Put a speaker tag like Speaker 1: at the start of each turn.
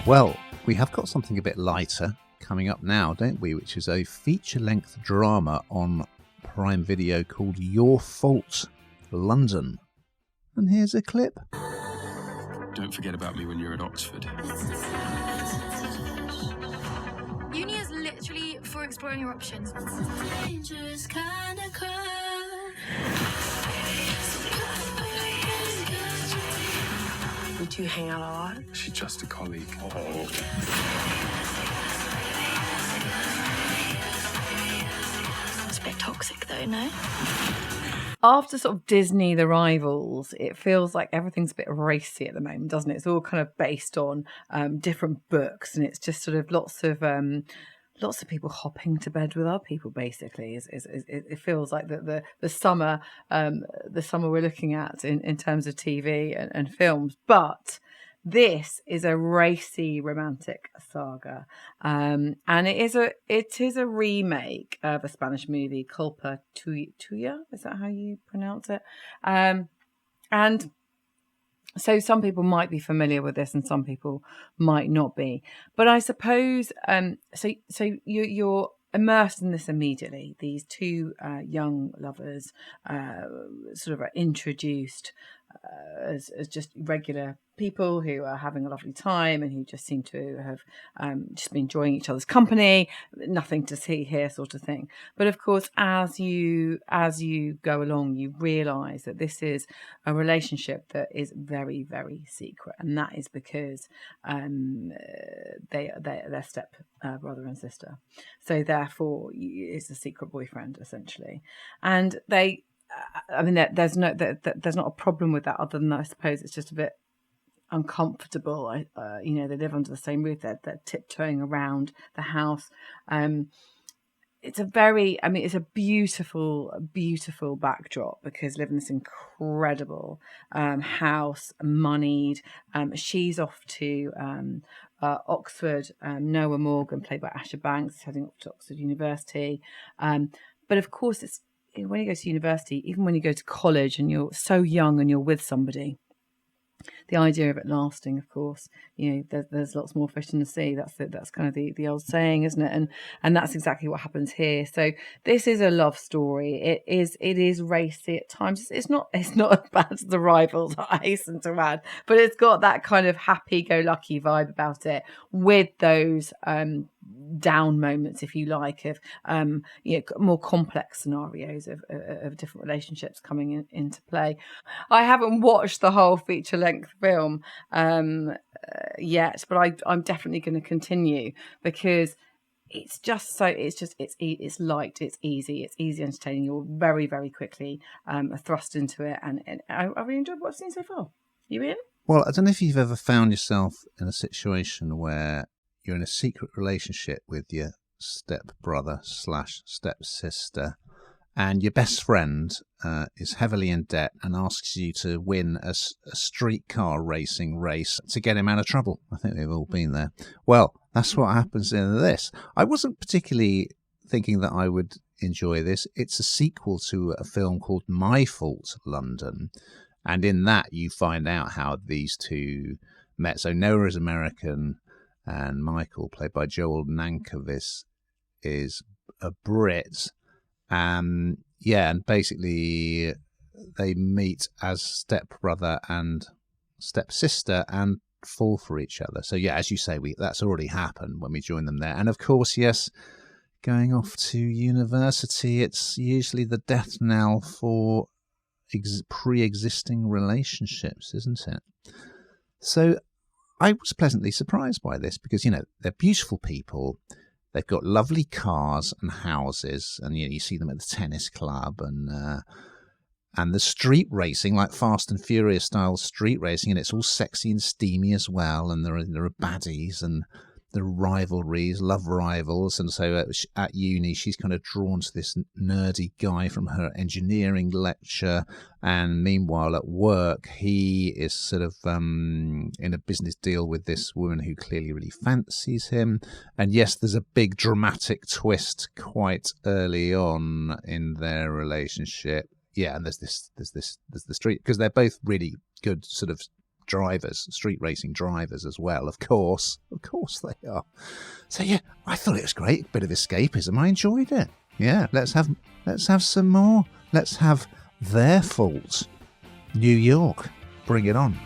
Speaker 1: Well, we have got something a bit lighter coming up now, don't we? Which is a feature-length drama on Prime Video called Your Fault, London. And here's a clip.
Speaker 2: Don't forget about me when you're at Oxford.
Speaker 3: Uni is literally for exploring your options. Dangerous kind of crime.
Speaker 4: Would you hang out a lot?
Speaker 2: She's just a colleague.
Speaker 3: It's a bit toxic though, no?
Speaker 5: After sort of Disney, The Rivals, it feels like everything's a bit racy at the moment, doesn't it? It's all kind of based on different books, and it's just sort of lots of people hopping to bed with other people. Basically, it feels like the summer we're looking at in terms of TV and films, but. This is a racy romantic saga, and it is a remake of a Spanish movie, Culpa Tuya. Is that how you pronounce it? And so some people might be familiar with this, and some people might not be. But I suppose so you're immersed in this immediately. These two young lovers sort of are introduced as just regular people who are having a lovely time and who just seem to have just been enjoying each other's company, nothing to see here sort of thing. But of course, as you go along, you realise that this is a relationship that is very, very secret, and that is because they're step brother and sister. So therefore, it's a secret boyfriend essentially, and they. I mean, there's not a problem with that, other than I suppose it's just a bit uncomfortable. They live under the same roof. They're tiptoeing around the house. It's a beautiful backdrop because live in this incredible house, moneyed. She's off to Oxford. Noah Morgan, played by Asher Banks, is heading off to Oxford University. But of course, it's when you go to university, even when you go to college and you're so young and you're with somebody, the idea of it lasting, of course, there's lots more fish in the sea. That's kind of the old saying, isn't it? And that's exactly what happens here. So this is a love story. It is racy at times. It's not as bad as The Rivals, I hasten to add, but it's got that kind of happy-go-lucky vibe about it, with those down moments, if you like, of more complex scenarios of different relationships coming into play. I haven't watched the whole feature-length film yet, but I'm definitely going to continue because it's light, it's easy entertaining. You're very, very quickly thrust into it, and I really enjoyed what I've seen so far. You in?
Speaker 1: Well, I don't know if you've ever found yourself in a situation where you're in a secret relationship with your stepbrother / stepsister, and your best friend is heavily in debt and asks you to win a streetcar racing race to get him out of trouble. I think we've all been there. Well, that's what happens in this. I wasn't particularly thinking that I would enjoy this. It's a sequel to a film called My Fault, London. And in that, you find out how these two met. So Noah is American, and Michael, played by Joel Nankervis, is a Brit. And basically they meet as stepbrother and stepsister and fall for each other. So as you say, that's already happened when we join them there. And of course, yes, going off to university, it's usually the death knell for pre-existing relationships, isn't it? So I was pleasantly surprised by this because, they're beautiful people. They've got lovely cars and houses, and you see them at the tennis club and the street racing, like Fast and Furious style street racing, and it's all sexy and steamy as well. And there are baddies and the rivalries, love rivals. And so at uni, she's kind of drawn to this nerdy guy from her engineering lecture. And meanwhile, at work, he is sort of in a business deal with this woman who clearly really fancies him. And yes, there's a big dramatic twist quite early on in their relationship. Yeah, and there's the street, because they're both really good sort of drivers, street racing drivers as well. Of course they are. So yeah, I thought it was great. Bit of escapism. I enjoyed it. Yeah, let's have some more. Let's have Their Fault. New York. Bring it on.